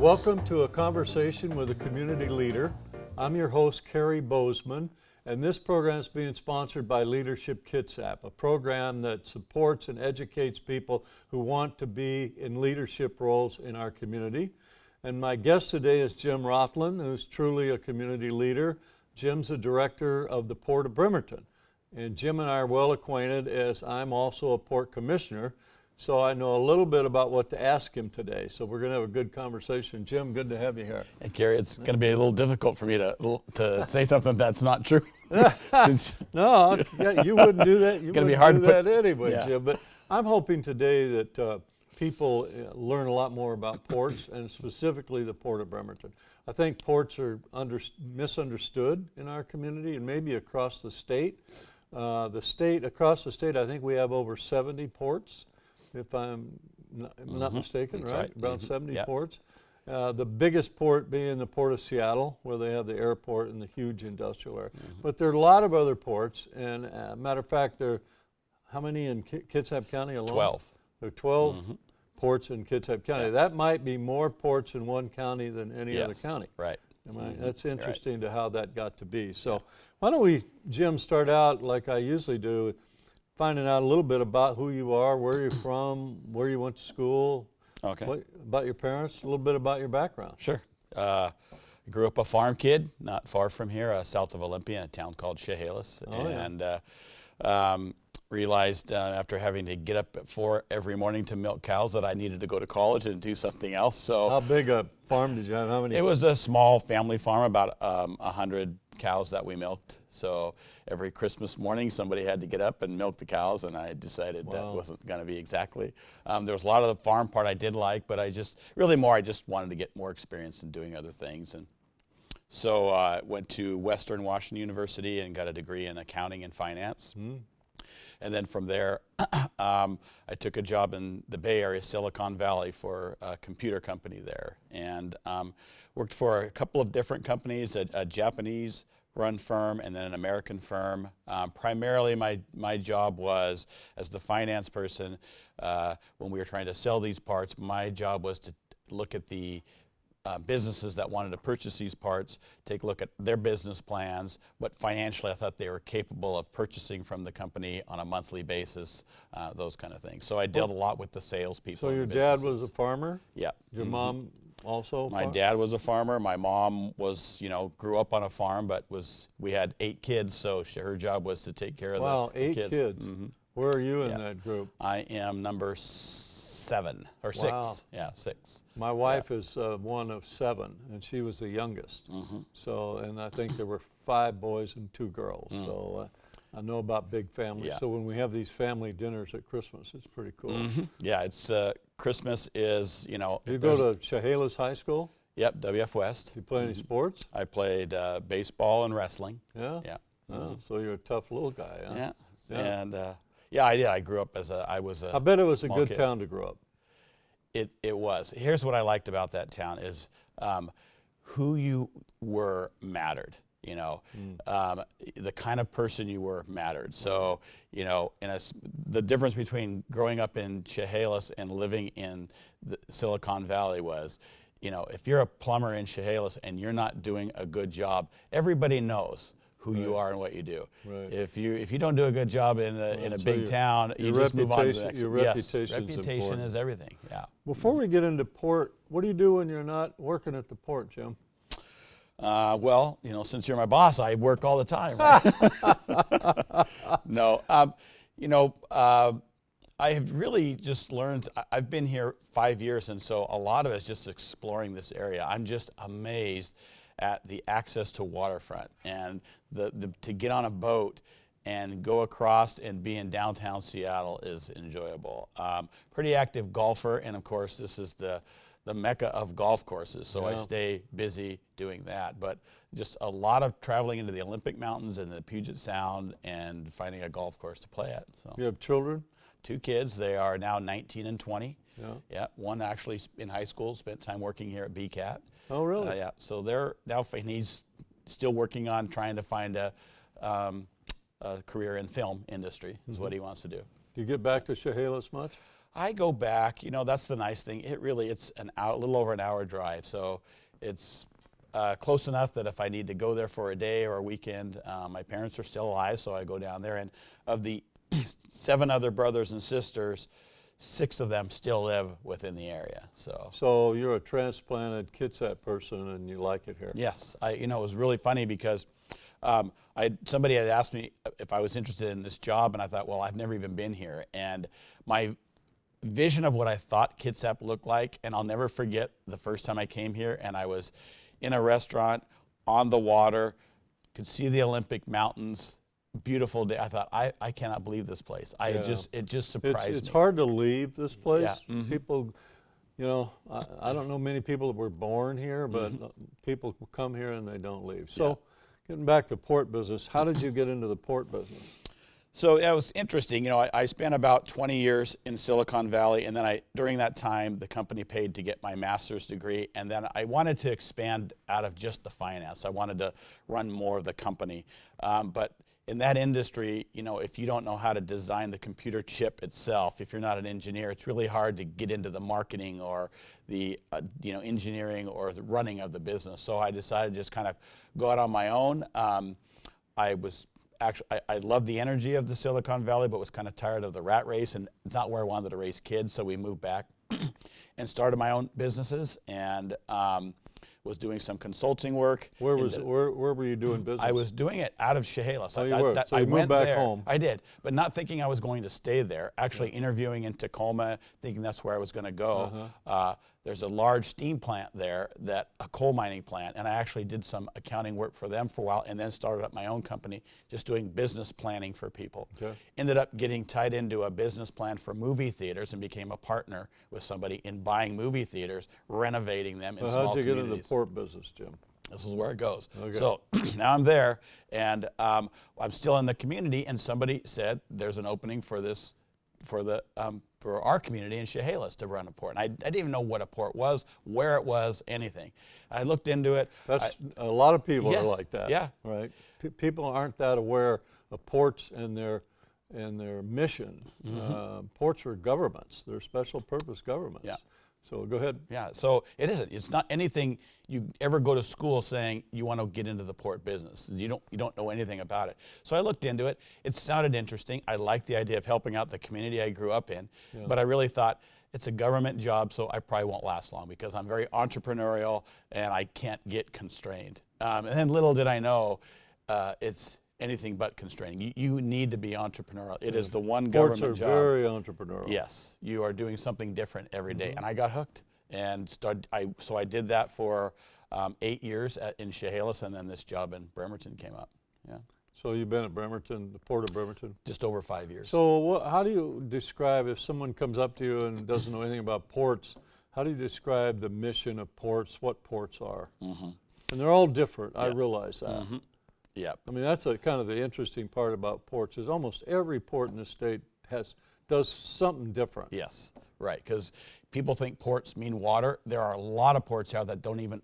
Welcome to A Conversation with a Community Leader. I'm your host, Cary Bozeman, and this program is being sponsored by Bremerton-Kitsap, a program that supports and educates people who want to be in leadership roles in our community. And my guest today is Jim Rothlin, who's truly a community leader. Jim's the director of the Port of Bremerton. And Jim and I are well acquainted, as I'm also a port commissioner, so I know a little bit about what to ask him today. So we're going to have a good conversation. Jim, good to have you here. Hey, Cary, it's going to be a little difficult for me to say something that's not true. Since No, yeah, you wouldn't do that. You gonna be wouldn't hard do to put- that anyway, Yeah. Jim. But I'm hoping today that people learn a lot more about ports, and specifically the Port of Bremerton. I think ports are misunderstood in our community and maybe across the state. Across the state, I think we have over 70 ports, if I'm not mistaken, That's right? right. Around 70 Yep. ports. The biggest port being the Port of Seattle, where they have the airport and the huge industrial area. But there are a lot of other ports, and matter of fact, how many in Kitsap County alone? 12. There are 12 ports in Kitsap County. Yeah. That might be more ports in one county than any other Yes, county. right. That's You're right. interesting to how that got to be. So why don't we, Jim, start out like I usually do, finding out a little bit about who you are, where you're from, where you went to school, Okay. about your parents, a little bit about your background. Sure. Grew up a farm kid, not far from here, south of Olympia, in a town called Chehalis. Oh, yeah. And realized after having to get up at 4 every morning to milk cows that I needed to go to college and do something else. So How big a farm did you have? How many? it was a small family farm, about 100 cows that we milked. So every Christmas morning, somebody had to get up and milk the cows, and I decided that Wow. wasn't going to be exactly. There was a lot of the farm part I did like, but I just wanted to get more experience in doing other things. And so I went to Western Washington University and got a degree in accounting and finance. And then from there, I took a job in the Bay Area, Silicon Valley, for a computer company there, and worked for a couple of different companies, a Japanese-run firm and then an American firm. Primarily, my job was, as the finance person, when we were trying to sell these parts, my job was to look at the businesses that wanted to purchase these parts, take a look at their business plans, what financially I thought they were capable of purchasing from the company on a monthly basis, those kind of things. So I dealt a lot with the salespeople. So in your the dad businesses. was a farmer? Yeah. Your mom also? My dad was a farmer. My mom was, grew up on a farm, but we had 8 kids, so her job was to take care of Wow, the 8 kids. kids. Where are you in Yeah. that group? I am number 7 or 6. Wow. Yeah, 6. My wife is one of 7, and she was the youngest. So, and I think there were 5 boys and 2 girls. So I know about big families. Yeah. So when we have these family dinners at Christmas, it's pretty cool. Yeah, it's Christmas is, You go to Chehalis High School? Yep, WF West. You play any sports? I played baseball and wrestling. Yeah? Yeah. Oh, so you're a tough little guy, huh? Yeah. Yeah. And yeah, I did. I grew up I was a I bet it was a small good kid. town to grow up. It was. Here's what I liked about that town is who you were mattered. The kind of person you were mattered. So, the difference between growing up in Chehalis and living in the Silicon Valley was, if you're a plumber in Chehalis and you're not doing a good job, everybody knows who you are and what you do. Right. If you don't do a good job in a so big town, you just move on to the next. your Yes, reputation's reputation important. is everything. Yeah. Before we get into port, what do you do when you're not working at the port, Jim? Well, since you're my boss, I work all the time. Right? No, I have really just learned. I've been here 5 years, and so a lot of it's just exploring this area. I'm just amazed at the access to waterfront and to get on a boat and go across and be in downtown Seattle is enjoyable. Pretty active golfer, and of course, this is the mecca of golf courses, so I stay busy doing that. But just a lot of traveling into the Olympic Mountains and the Puget Sound and finding a golf course to play at. So You have children? 2 kids, they are now 19 and 20. Yeah. Yeah, one actually in high school, spent time working here at BCAT. Oh, really? Yeah, so they're now, and he's still working on trying to find a career in film industry is what he wants to do. Do you get back to Chehalis much? I go back. You know, that's the nice thing. It's a little over an hour drive, so it's close enough that if I need to go there for a day or a weekend, my parents are still alive, so I go down there. And of the 7 other brothers and sisters, 6 of them still live within the area. So you're a transplanted Kitsap person, and you like it here. Yes, it was really funny because somebody had asked me if I was interested in this job, and I thought, well, I've never even been here. And my vision of what I thought Kitsap looked like, and I'll never forget the first time I came here, and I was in a restaurant on the water, could see the Olympic Mountains, beautiful day. I thought, I cannot believe this place. It just surprised me. It's hard to leave this place. Yeah. Mm-hmm. People, you know, I don't know many people that were born here, but people come here and they don't leave. So getting back to port business, how did you get into the port business? So it was interesting. You know, I spent about 20 years in Silicon Valley, and then during that time, the company paid to get my master's degree, and then I wanted to expand out of just the finance. I wanted to run more of the company. But in that industry, you know, if you don't know how to design the computer chip itself, if you're not an engineer, it's really hard to get into the marketing or the engineering or the running of the business. So I decided to just kind of go out on my own. I loved the energy of the Silicon Valley, but was kind of tired of the rat race, and it's not where I wanted to raise kids. So we moved back and started my own businesses, and was doing some consulting work. Where were you doing business? I was doing it out of Chehalis. Oh, you were. So you moved back home. I did, but not thinking I was going to stay there. Actually interviewing in Tacoma, thinking that's where I was going to go. There's a large steam plant there, a coal mining plant, and I actually did some accounting work for them for a while, and then started up my own company, just doing business planning for people. Okay. Ended up getting tied into a business plan for movie theaters and became a partner with somebody in buying movie theaters, renovating them in small communities. How'd you get into the port business, Jim? This is where it goes. Okay. So now I'm there, and I'm still in the community, and somebody said there's an opening for our community in Chehalis to run a port. And I didn't even know what a port was, where it was, anything. I looked into it. A lot of people are like that. Yeah. Right. People aren't that aware of ports and their mission. Ports are governments. They're special purpose governments. Yeah. So go ahead. Yeah, so it isn't. It's not anything you ever go to school saying you want to get into the port business. You don't know anything about it. So I looked into it. It sounded interesting. I liked the idea of helping out the community I grew up in, but I really thought it's a government job, so I probably won't last long because I'm very entrepreneurial and I can't get constrained. And then little did I know, it's anything but constraining. You need to be entrepreneurial. It is the one government job. Ports are very entrepreneurial. Yes, you are doing something different every day. And I got hooked, and so I did that for 8 years in Chehalis, and then this job in Bremerton came up. Yeah. So you've been at Bremerton, the Port of Bremerton? Just over 5 years. So how do you describe, if someone comes up to you and doesn't know anything about ports, how do you describe the mission of ports, what ports are? And they're all different, I realize that. Yeah. I mean, that's kind of the interesting part about ports is almost every port in the state does something different. Yes, right, because people think ports mean water. There are a lot of ports out that don't even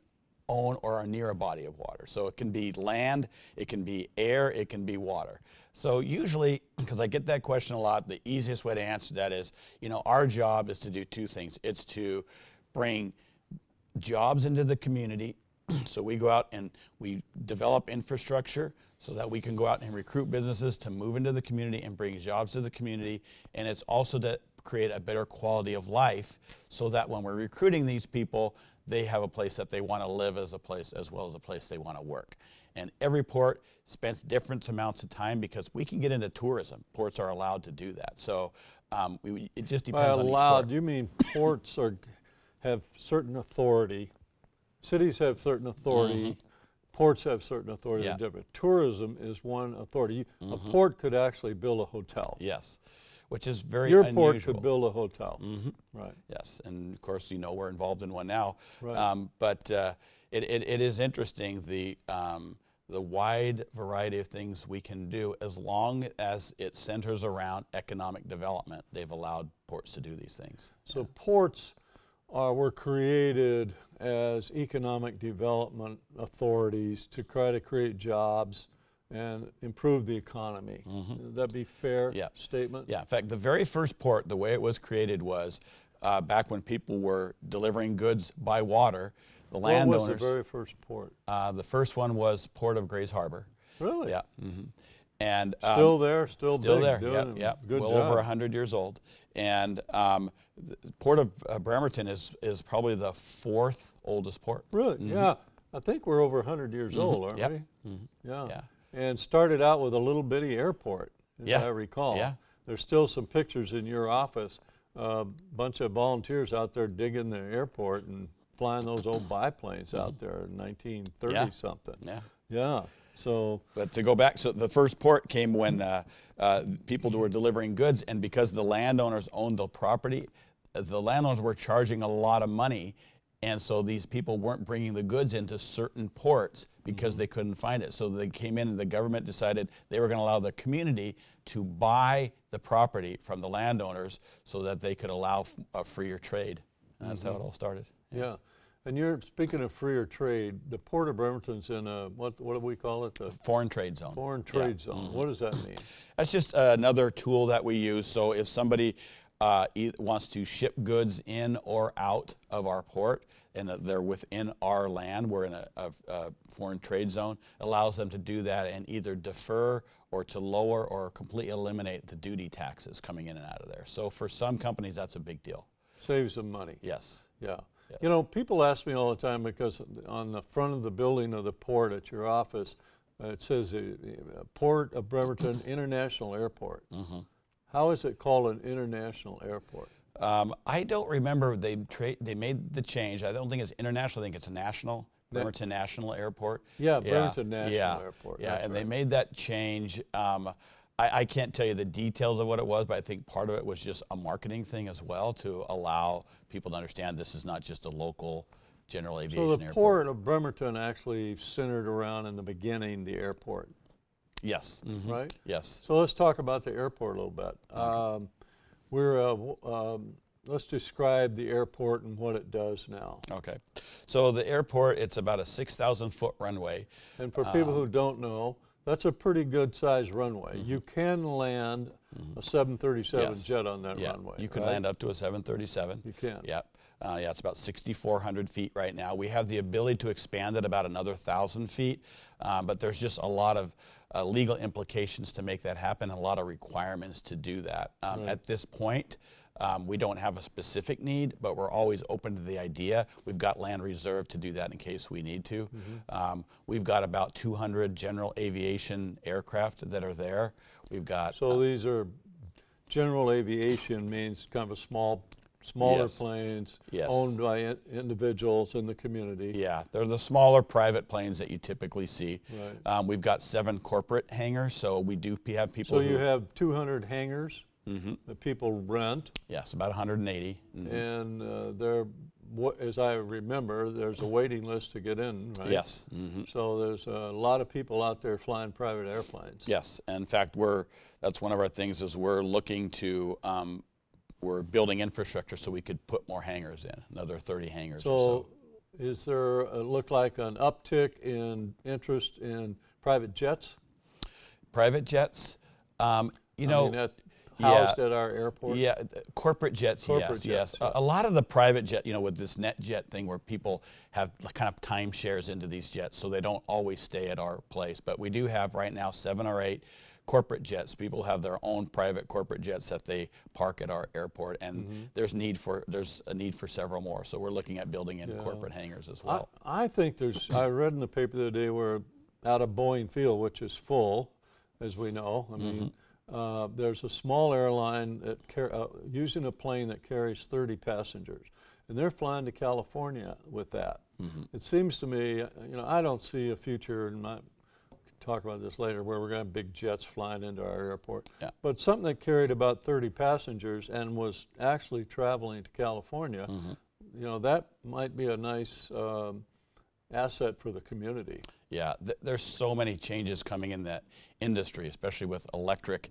own or are near a body of water. So it can be land, it can be air, it can be water. So usually, because I get that question a lot, the easiest way to answer that is, our job is to do 2 things. It's to bring jobs into the community. So we go out and we develop infrastructure so that we can go out and recruit businesses to move into the community and bring jobs to the community. And it's also to create a better quality of life so that when we're recruiting these people, they have a place that they want to live as well as a place they want to work. And every port spends different amounts of time because we can get into tourism. Ports are allowed to do that. So it just depends on each port. You mean ports have certain authority. Cities have certain authority, ports have certain authority. They're different. Tourism is one authority. A port could actually build a hotel. Yes, which is very unusual. unusual. Your port could build a hotel. Right. Yes, and of course, we're involved in one now. Right. But it is interesting the wide variety of things we can do as long as it centers around economic development. They've allowed ports to do these things. So ports were created as economic development authorities to try to create jobs and improve the economy. Would that be fair Yeah. statement? Yeah, in fact, the very first port, the way it was created was back when people were delivering goods by water, the What landowners. was the very first port? The first one was Port of Grays Harbor. Really? Yeah. And Still there, still still big, there. doing Yeah, a good well job. over 100 years old. And the Port of Bremerton is probably the fourth oldest port. Really? Yeah. I think we're over 100 years old, aren't Yep. we? Yeah. Yeah. And started out with a little bitty airport, as Yeah. I recall. Yeah. There's still some pictures in your office. A bunch of volunteers out there digging the airport and flying those old biplanes out there in 1930 something. Yeah. Yeah. So But to go back, so the first port came when people were delivering goods, and because the landowners owned the property, the landowners were charging a lot of money, and so these people weren't bringing the goods into certain ports because they couldn't find it. So they came in, and the government decided they were going to allow the community to buy the property from the landowners so that they could allow a freer trade. And that's how it all started. yeah. And you're speaking of freer trade. The Port of Bremerton's in a what do we call it? The Foreign trade zone. foreign trade zone. What does that mean? That's just another tool that we use. So if somebody wants to ship goods in or out of our port, and they're within our land, we're in a foreign trade zone, allows them to do that and either defer or to lower or completely eliminate the duty taxes coming in and out of there. So for some companies, that's a big deal. Saves them money. Yes. Yeah. Yes. You know, people ask me all the time because on the front of the building of the port at your office, it says Port of Bremerton International Airport. How is it called an international airport? I don't remember they made the change. I don't think it's international. I think it's a national. Bremerton National Airport. Yeah, Bremerton National Airport. Yeah, that's and right. they made that change. I can't tell you the details of what it was, but I think part of it was just a marketing thing as well to allow people to understand this is not just a local general aviation So the airport. Port of Bremerton actually centered around in the beginning the airport, Yes. right? Yes. So let's talk about the airport a little bit. Let's describe the airport and what it does now. Okay. So the airport, it's about a 6,000-foot runway. And for people who don't know, that's a pretty good sized runway. You can land a 737 Yes. jet on that Yeah. runway. You can right? land up to a 737. You can. Yep. Yeah, it's about 6,400 feet right now. We have the ability to expand it about another 1,000 feet, but there's just a lot of legal implications to make that happen, and a lot of requirements to do that. At this point, we don't have a specific need, but we're always open to the idea. We've got land reserved to do that in case we need to. We've got about 200 general aviation aircraft that are there. We've got So these are general aviation, means kind of smaller Yes. planes Yes. owned by individuals in the community. Yeah, they're the smaller private planes that you typically see. Right. We've got 7 corporate hangars, so we do have people So who... you have 200 hangars that people rent, Yes, about 180. and as I remember, there's a waiting list to get in, right? Yes. So there's a lot of people out there flying private airplanes. Yes, and in fact, that's one of our things is we're looking to, we're building infrastructure so we could put more hangars in, another 30 hangars or so. So is there look like an uptick in interest in private jets? Private jets, I mean, housed at our airport? Yeah, corporate jets, Corporate yes. jets, yeah. A lot of the private jet, with this net jet thing where people have kind of timeshares into these jets, so they don't always stay at our place. But we do have right now 7 or 8 corporate jets. People have their own private corporate jets that they park at our airport, and there's a need for several more. So we're looking at building in corporate hangars as well. I think I read in the paper the other day where out of Boeing Field, which is full, as we know. I mean, there's a small airline that using a plane that carries 30 passengers, and they're flying to California with that. It seems to me, I don't see a future, and I talk about this later, where we're going to have big jets flying into our airport. Yeah. But something that carried about 30 passengers and was actually traveling to California, that might be a nice asset for the community. Yeah, there's so many changes coming in that industry, especially with electric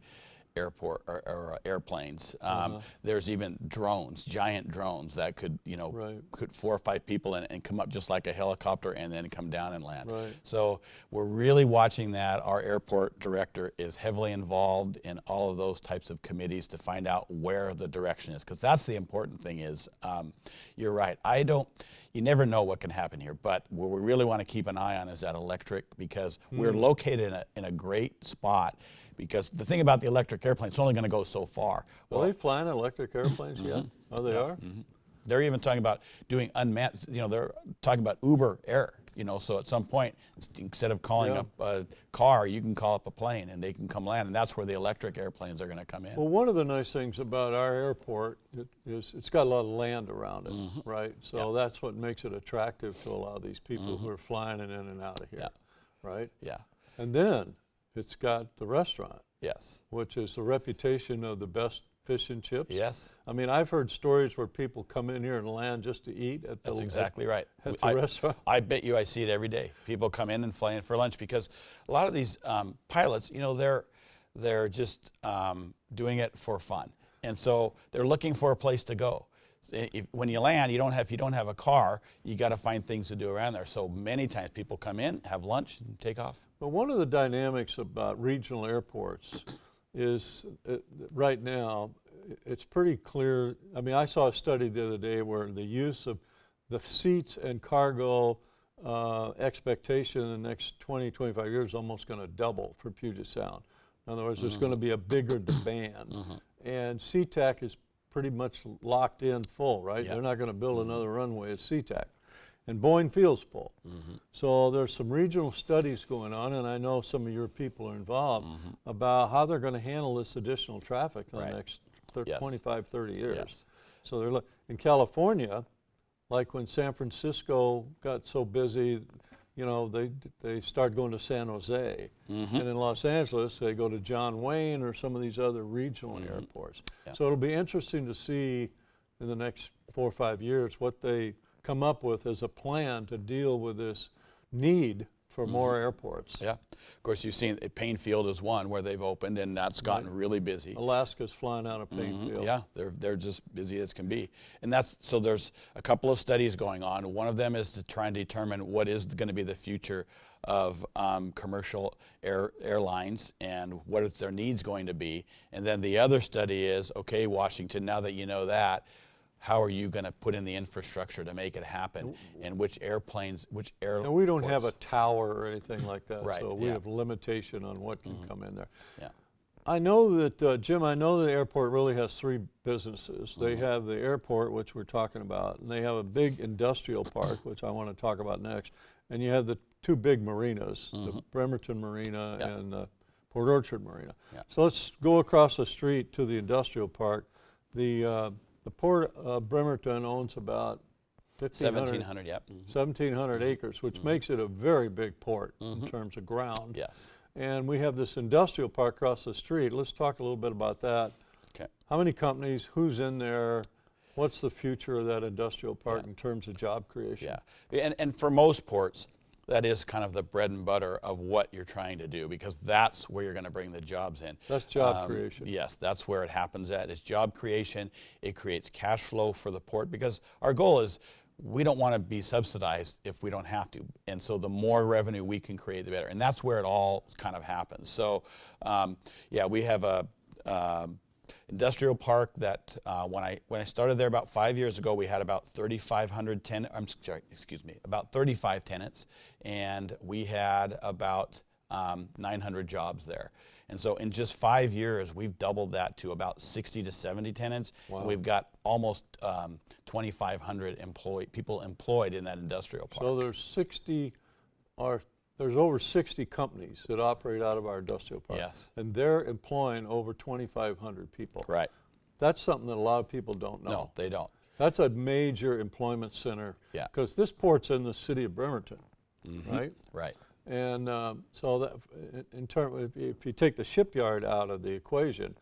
airport or airplanes. There's even drones, giant drones that could, could 4 or 5 people and come up just like a helicopter and then come down and land. Right. So we're really watching that. Our airport director is heavily involved in all of those types of committees to find out where the direction is, because that's the important thing is, you're right. You never know what can happen here, but what we really want to keep an eye on is that electric, because we're located in a great spot. Because the thing about the electric airplane, it's only going to go so far. Are they flying electric airplanes yet? Oh, they are? They're even talking about doing unmanned, they're talking about Uber Air, so at some point, instead of calling up a car, you can call up a plane and they can come land, and that's where the electric airplanes are going to come in. Well, one of the nice things about our airport is it's got a lot of land around it, right? So that's what makes it attractive to a lot of these people who are flying in and out of here, right? Yeah. And then it's got the restaurant, Yes. which is the reputation of the best fish and chips. Yes. I mean, I've heard stories where people come in here and land just to eat at the That's exactly right. At the restaurant. I bet you I see it every day. People come in and fly in for lunch because a lot of these pilots, they're just doing it for fun, and so they're looking for a place to go. When you land, if you don't have a car, you got to find things to do around there. So many times people come in, have lunch, and take off. But one of the dynamics about regional airports is right now, it's pretty clear. I mean, I saw a study the other day where the use of the seats and cargo expectation in the next 20, 25 years is almost going to double for Puget Sound. In other words, there's going to be a bigger demand. And SeaTac is pretty much locked in full, right? Yep. They're not going to build another runway at SeaTac. And Boeing Field's full. So there's some regional studies going on, and I know some of your people are involved about how they're going to handle this additional traffic in the next 25, 30 years. Yes. So they're in California, like when San Francisco got so busy, they started going to San Jose. And in Los Angeles, they go to John Wayne or some of these other regional airports. Yeah. So it'll be interesting to see in the next 4 or 5 years what they come up with as a plan to deal with this need for more airports. Yeah. Of course, you've seen Payne Field is one where they've opened, and that's gotten really busy. Alaska's flying out of Payne Field. Yeah, they're just busy as can be. And so there's a couple of studies going on. One of them is to try and determine what is going to be the future of commercial airlines and what is their needs going to be. And then the other study is, okay, Washington, now that you know that, how are you going to put in the infrastructure to make it happen? And which airports? And we don't have a tower or anything like that, Right, so we have limitation on what can come in there. Yeah. I know that, Jim, I know the airport really has 3 businesses. They have the airport, which we're talking about, and they have a big industrial park, which I want to talk about next. And you have the 2 big marinas, the Bremerton Marina and the Port Orchard Marina. Yeah. So let's go across the street to the industrial park. The Port of Bremerton owns about 1,700, yep. 1,700 acres, which makes it a very big port in terms of ground. Yes. And we have this industrial park across the street. Let's talk a little bit about that. Okay. How many companies, who's in there? What's the future of that industrial park in terms of job creation? Yeah, and for most ports, that is kind of the bread and butter of what you're trying to do, because that's where you're going to bring the jobs in. That's job creation. Yes, that's where it happens at. It's job creation. It creates cash flow for the port, because our goal is we don't want to be subsidized if we don't have to. And so the more revenue we can create, the better. And that's where it all kind of happens. So we have a industrial park that when I started there about 5 years ago, we had about 3,500 about 35 tenants, and we had about 900 jobs there. And so in just 5 years, we've doubled that to about 60 to 70 tenants. Wow. And we've got almost 2,500 people employed in that industrial park. So there's over 60 companies that operate out of our industrial park. Yes. And they're employing over 2,500 people. Right. That's something that a lot of people don't know. No, they don't. That's a major employment center. Yeah. Because this port's in the city of Bremerton, right? Right. And so that, if you take the shipyard out of the equation,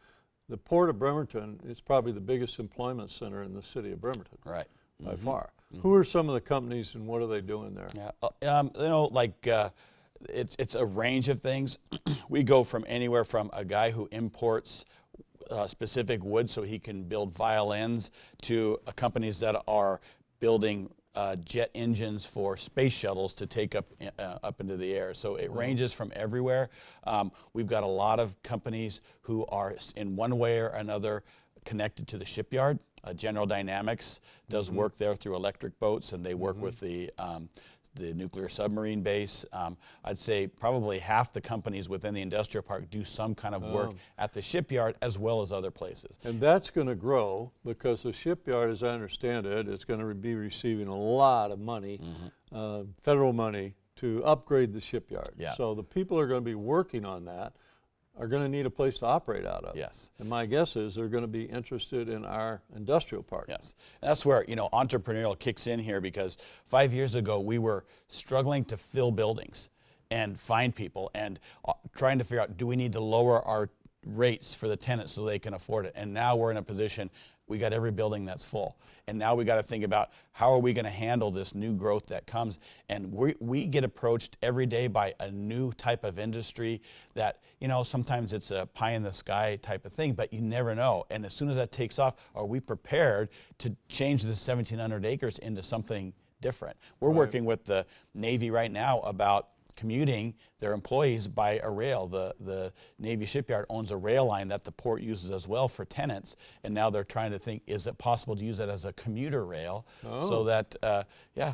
the Port of Bremerton is probably the biggest employment center in the city of Bremerton. Right. By far. Who are some of the companies and what are they doing there? Yeah, it's a range of things. We go from anywhere from a guy who imports specific wood so he can build violins, to companies that are building jet engines for space shuttles to take up into the air. So it ranges from everywhere. We've got a lot of companies who are in one way or another connected to the shipyard. General Dynamics does work there through electric boats, and they work with the nuclear submarine base. I'd say probably half the companies within the industrial park do some kind of work at the shipyard as well as other places. And that's going to grow because the shipyard, as I understand it, is going to be receiving a lot of money, federal money, to upgrade the shipyard. Yeah. So the people who are going to be working on that are going to need a place to operate out of. Yes. And my guess is they're going to be interested in our industrial park. Yes. And that's where, entrepreneurial kicks in here, because 5 years ago we were struggling to fill buildings and find people and trying to figure out, do we need to lower our rates for the tenants so they can afford it? And now we're in a position, we got every building that's full. And now we got to think about, how are we going to handle this new growth that comes? And we get approached every day by a new type of industry that, sometimes it's a pie in the sky type of thing, but you never know. And as soon as that takes off, are we prepared to change the 1,700 acres into something different? We're working with the Navy right now about commuting their employees by a rail. The Navy shipyard owns a rail line that the port uses as well for tenants, and now they're trying to think, is it possible to use that as a commuter rail so that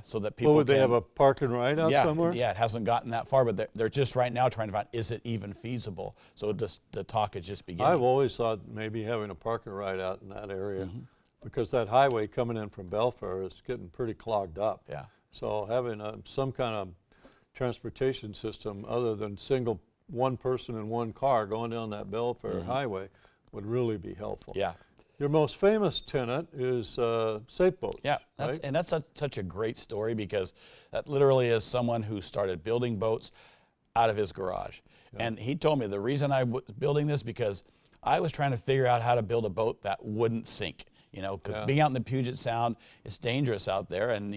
so that people would they have a park and ride out somewhere? Yeah, it hasn't gotten that far, but they're just right now trying to find, is it even feasible? So the talk is just beginning. I've always thought maybe having a park and ride out in that area, because that highway coming in from Belfair is getting pretty clogged up. Yeah. So having some kind of transportation system other than one person in one car going down that Belfair highway would really be helpful. Yeah. Your most famous tenant is Safe Boats. Yeah, right? And that's such a great story, because that literally is someone who started building boats out of his garage. Yeah. And he told me, the reason I was building this, because I was trying to figure out how to build a boat that wouldn't sink. Because being out in the Puget Sound, it's dangerous out there, and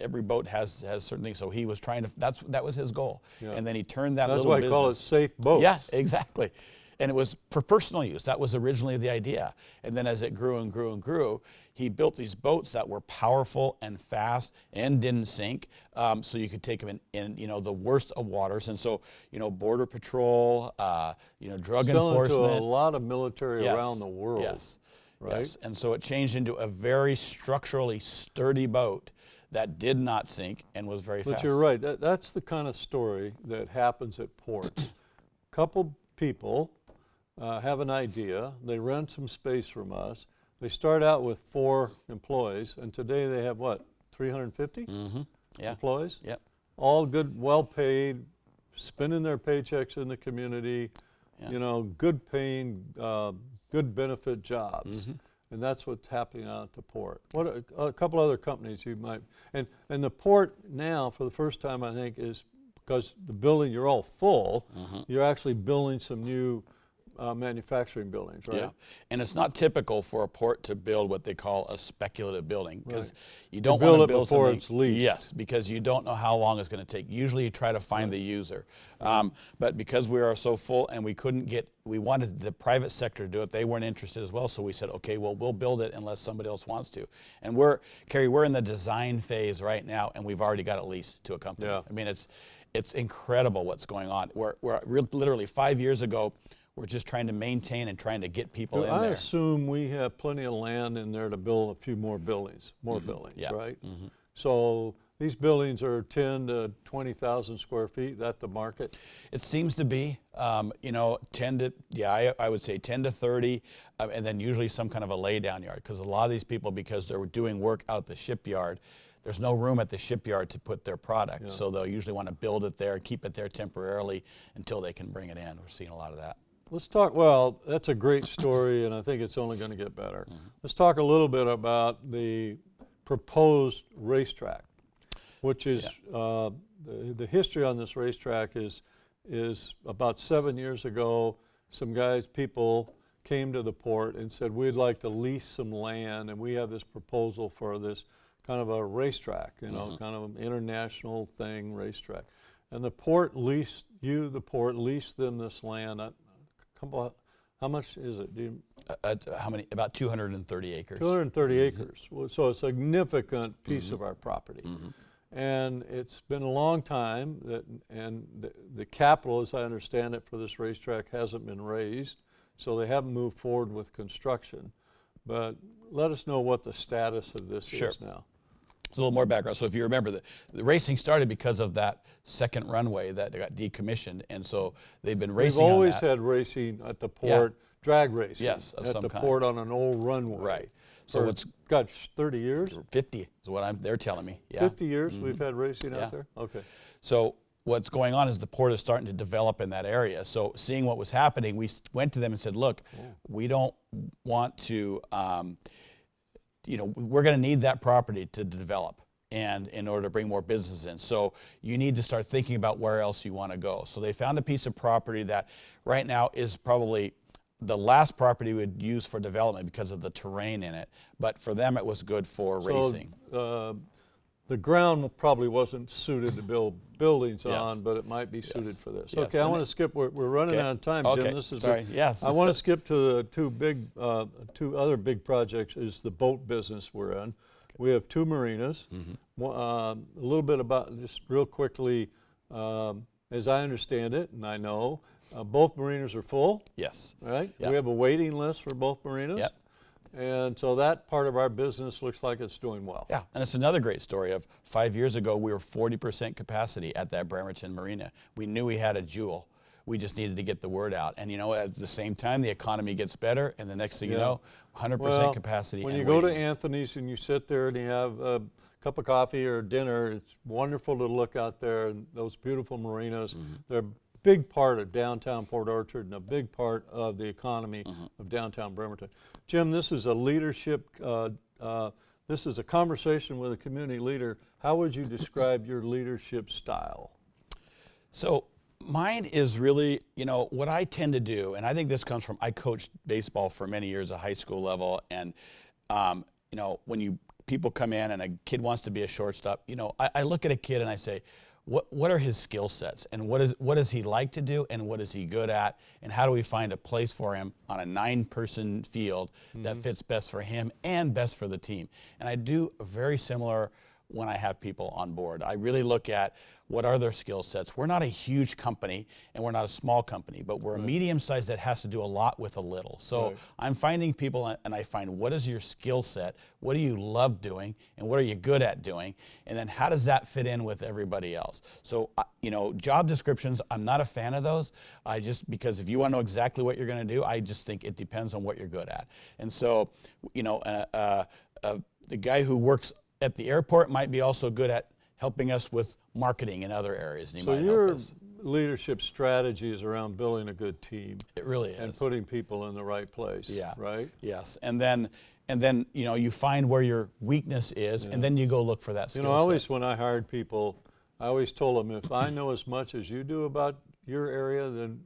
every boat has certain things. So he was trying to. That was his goal, and then he turned that little business. That's why I call it Safe Boats. Yeah, exactly. And it was for personal use. That was originally the idea. And then as it grew and grew and grew, he built these boats that were powerful and fast and didn't sink, so you could take them in the worst of waters. And so Border Patrol, drug enforcement. To a lot of military around the world. Yes. Right? Yes, and so it changed into a very structurally sturdy boat that did not sink and was very fast. But you're right. That's the kind of story that happens at ports. A couple people have an idea. They rent some space from us. They start out with 4 employees, and today they have what, 350 employees? Yep. All good, well-paid, spending their paychecks in the community. Good paying, good benefit jobs, and that's what's happening out at the port. What a couple other companies you might, and the port now for the first time, I think, is because the building, you're all full, you're actually building some new manufacturing buildings, right? Yeah, and it's not typical for a port to build what they call a speculative building, because you don't want to build before something. It's leased. Yes, because you don't know how long it's going to take. Usually, you try to find the user, but because we are so full and we wanted the private sector to do it. They weren't interested as well, so we said, okay, well, we'll build it unless somebody else wants to. And Cary, we're in the design phase right now, and we've already got it leased to a company. Yeah. I mean, it's incredible what's going on. We're literally 5 years ago. We're just trying to maintain and trying to get people in there. I assume we have plenty of land in there to build a few more buildings, Yeah. right? So these buildings are 10 to 20,000 square feet. Is that the market? It seems to be, 10 to, I would say 10 to 30, and then usually some kind of a laydown yard, because a lot of these people, because they're doing work out at the shipyard, there's no room at the shipyard to put their product. So they'll usually want to build it there, keep it there temporarily until they can bring it in. We're seeing a lot of that. Let's talk, well, that's a great story, and I think it's only going to get better. Let's talk a little bit about the proposed racetrack, which is, the history on this racetrack is about 7 years ago, people came to the port and said, we'd like to lease some land, and we have this proposal for this kind of a racetrack, kind of an international thing, racetrack. And the port leased them this land. How much is it? How many? About 230 acres. 230 acres. Well, so a significant piece of our property. And it's been a long time and the capital, as I understand it, for this racetrack hasn't been raised, so they haven't moved forward with construction. But let us know what the status of this is now. It's a little more background. So if you remember, the racing started because of that second runway that got decommissioned, and so they've been racing. We've always on that. had racing at the port, drag racing. Yes, of at some the kind. port on an old runway. Right. So what's 30 years? 50 is what they're telling me. Yeah. 50 years we've had racing out there? Okay. So what's going on is the port is starting to develop in that area. So seeing what was happening, we went to them and said, look, we don't want to, we're going to need that property to develop and in order to bring more business in. So you need to start thinking about where else you want to go. So they found a piece of property that right now is probably the last property we would use for development because of the terrain in it. But for them, it was good for racing. The ground probably wasn't suited to build buildings on, but it might be suited for this. Okay, I want to skip. We're running out of time, Jim. This is sorry. Yes. I want to skip to the two other big projects. Is the boat business we're in. We have two marinas. A little bit about just real quickly. As I understand it, and I know, both marinas are full. Yes. Right? Yep. We have a waiting list for both marinas. Yep. And so that part of our business looks like it's doing well. Yeah, and it's another great story of 5 years ago, we were 40% capacity at that Bremerton Marina. We knew we had a jewel. We just needed to get the word out. And at the same time, the economy gets better, and the next thing you know, 100% capacity. When you go to Anthony's and you sit there and you have a cup of coffee or dinner, it's wonderful to look out there and those beautiful marinas. They're a big part of downtown Port Orchard and a big part of the economy of downtown Bremerton. Jim, this is a leadership, this is a conversation with a community leader. How would you describe your leadership style? So mine is really, what I tend to do, and I think this comes from, I coached baseball for many years at high school level, and when people come in and a kid wants to be a shortstop, I look at a kid and I say, what are his skill sets, and what does he like to do, and what is he good at, and how do we find a place for him on a 9-person field that fits best for him and best for the team. And I do very similar when I have people on board. I really look at what are their skill sets. We're not a huge company and we're not a small company, but we're a medium size that has to do a lot with a little. So I'm finding people and I find what is your skill set, what do you love doing, and what are you good at doing, and then how does that fit in with everybody else. So job descriptions, I'm not a fan of those. Because if you want to know exactly what you're going to do, I just think it depends on what you're good at. And so the guy who works at the airport might be also good at helping us with marketing in other areas. And so your leadership strategy is around building a good team. It really is. And putting people in the right place. Yeah. Right? Yes. And then you find where your weakness is, and then you go look for that skill set. When I hired people, I always told them, if I know as much as you do about your area, then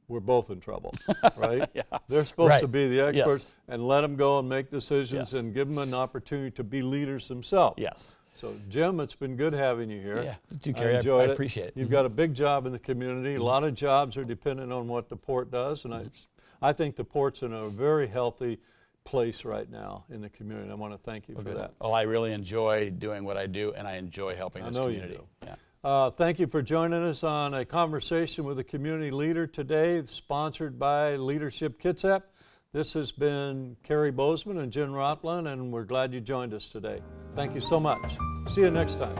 we're both in trouble, right? They're supposed to be the experts, and let them go and make decisions and give them an opportunity to be leaders themselves. Yes. So, Jim, it's been good having you here. Yeah, you too, Cary. I appreciate it. You've got a big job in the community. A lot of jobs are dependent on what the port does, and I think the port's in a very healthy place right now in the community. I want to thank you for that. Well, I really enjoy doing what I do, and I enjoy helping this community. You do. Yeah. Thank you for joining us on a conversation with a community leader today, sponsored by Leadership Kitsap. This has been Cary Bozeman and Jim Rothlin, and we're glad you joined us today. Thank you so much. See you next time.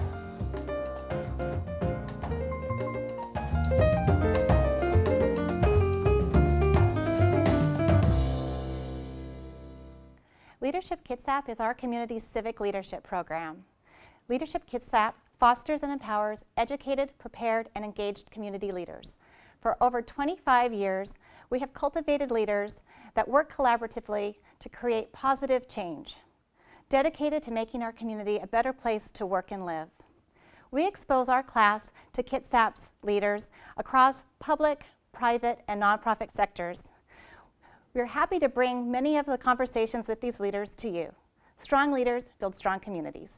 Leadership Kitsap is our community's civic leadership program. Leadership Kitsap fosters and empowers educated, prepared, and engaged community leaders. For over 25 years, we have cultivated leaders that work collaboratively to create positive change, dedicated to making our community a better place to work and live. We expose our class to Kitsap's leaders across public, private, and nonprofit sectors. We're happy to bring many of the conversations with these leaders to you. Strong leaders build strong communities.